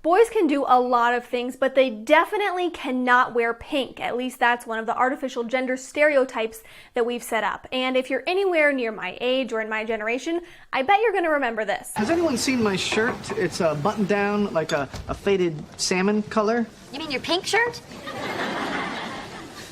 Boys can do a lot of things, but they definitely cannot wear pink. At least that's one of the artificial gender stereotypes that we've set up. And if you're anywhere near my age or in my generation, I bet you're gonna remember this. Has anyone seen my shirt? It's a button down, like a faded salmon color. You mean your pink shirt?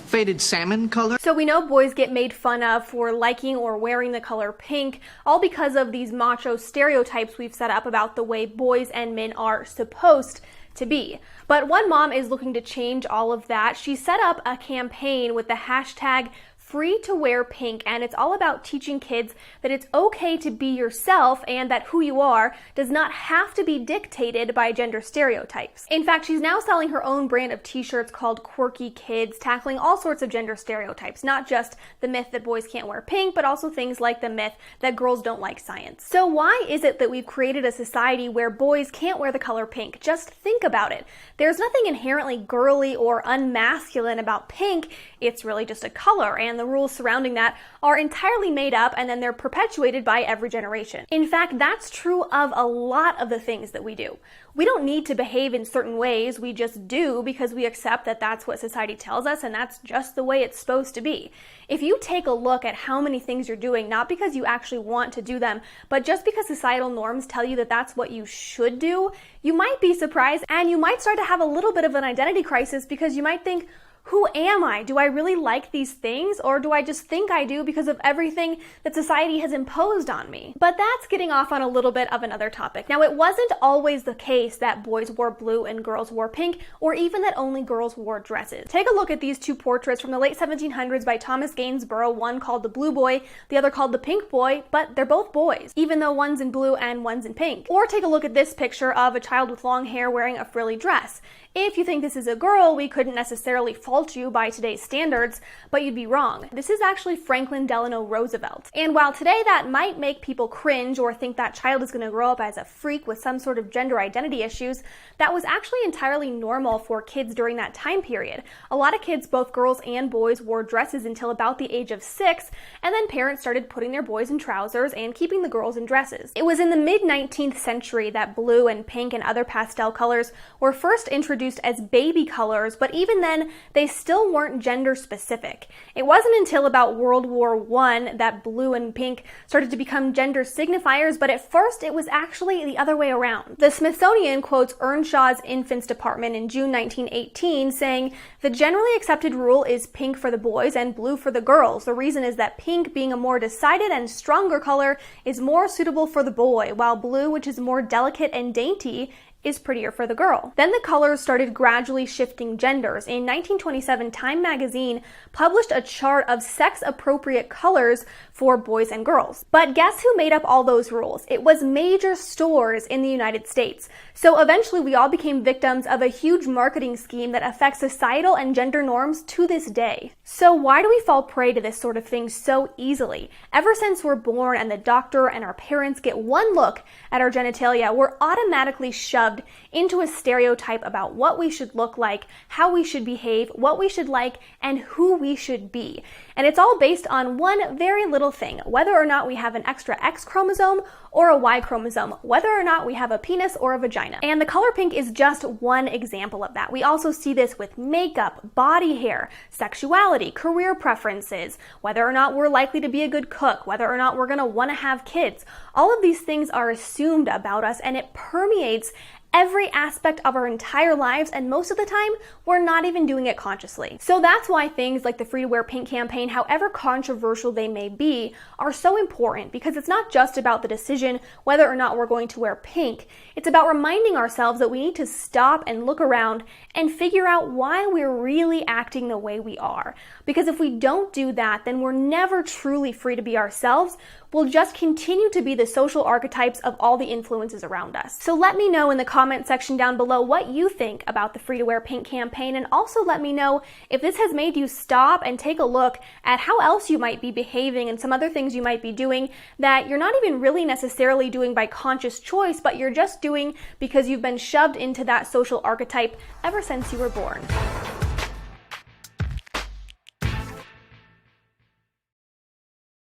Faded salmon color. So we know boys get made fun of for liking or wearing the color pink, all because of these macho stereotypes we've set up about the way boys and men are supposed to be. But one mom is looking to change all of that. She set up a campaign with the hashtag Free to Wear Pink, and it's all about teaching kids that it's okay to be yourself and that who you are does not have to be dictated by gender stereotypes. In fact, she's now selling her own brand of t-shirts called Quirky Kids, tackling all sorts of gender stereotypes, not just the myth that boys can't wear pink, but also things like the myth that girls don't like science. So why is it that we've created a society where boys can't wear the color pink? Just think about it. There's nothing inherently girly or unmasculine about pink. It's really just a color, and the rules surrounding that are entirely made up, and then they're perpetuated by every generation. In fact, that's true of a lot of the things that we do. We don't need to behave in certain ways, we just do because we accept that that's what society tells us and that's just the way it's supposed to be. If you take a look at how many things you're doing, not because you actually want to do them, but just because societal norms tell you that that's what you should do, you might be surprised and you might start to have a little bit of an identity crisis because you might think, who am I? Do I really like these things, or do I just think I do because of everything that society has imposed on me? But that's getting off on a little bit of another topic. Now, it wasn't always the case that boys wore blue and girls wore pink, or even that only girls wore dresses. Take a look at these two portraits from the late 1700s by Thomas Gainsborough, one called the Blue Boy, the other called the Pink Boy, but they're both boys, even though one's in blue and one's in pink. Or take a look at this picture of a child with long hair wearing a frilly dress. If you think this is a girl, we couldn't necessarily fault you by today's standards, but you'd be wrong. This is actually Franklin Delano Roosevelt. And while today that might make people cringe or think that child is going to grow up as a freak with some sort of gender identity issues, that was actually entirely normal for kids during that time period. A lot of kids, both girls and boys, wore dresses until about the age of 6, and then parents started putting their boys in trousers and keeping the girls in dresses. It was in the mid-19th century that blue and pink and other pastel colors were first introduced as baby colors, but even then, they still weren't gender specific. It wasn't until about World War I that blue and pink started to become gender signifiers, but at first it was actually the other way around. The Smithsonian quotes Earnshaw's Infants Department in June 1918 saying, "The generally accepted rule is pink for the boys and blue for the girls. The reason is that pink, being a more decided and stronger color, is more suitable for the boy, while blue, which is more delicate and dainty, is prettier for the girl." Then the colors started gradually shifting genders. In 1927, Time magazine published a chart of sex-appropriate colors for boys and girls. But guess who made up all those rules? It was major stores in the United States. So eventually we all became victims of a huge marketing scheme that affects societal and gender norms to this day. So why do we fall prey to this sort of thing so easily? Ever since we're born and the doctor and our parents get one look at our genitalia, we're automatically shoved into a stereotype about what we should look like, how we should behave, what we should like, and who we should be. And it's all based on one very little thing, whether or not we have an extra X chromosome or a Y chromosome, whether or not we have a penis or a vagina. And the color pink is just one example of that. We also see this with makeup, body hair, sexuality, career preferences, whether or not we're likely to be a good cook, whether or not we're gonna wanna have kids. All of these things are assumed about us, and it permeates every aspect of our entire lives, and most of the time, we're not even doing it consciously. So that's why things like the Free to Wear Pink campaign, however controversial they may be, are so important, because it's not just about the decision whether or not we're going to wear pink. It's about reminding ourselves that we need to stop and look around and figure out why we're really acting the way we are. Because if we don't do that, then we're never truly free to be ourselves. We'll just continue to be the social archetypes of all the influences around us. So let me know in the comment section down below what you think about the Free to Wear Pink campaign, and also let me know if this has made you stop and take a look at how else you might be behaving and some other things you might be doing that you're not even really necessarily doing by conscious choice, but you're just doing because you've been shoved into that social archetype ever since you were born.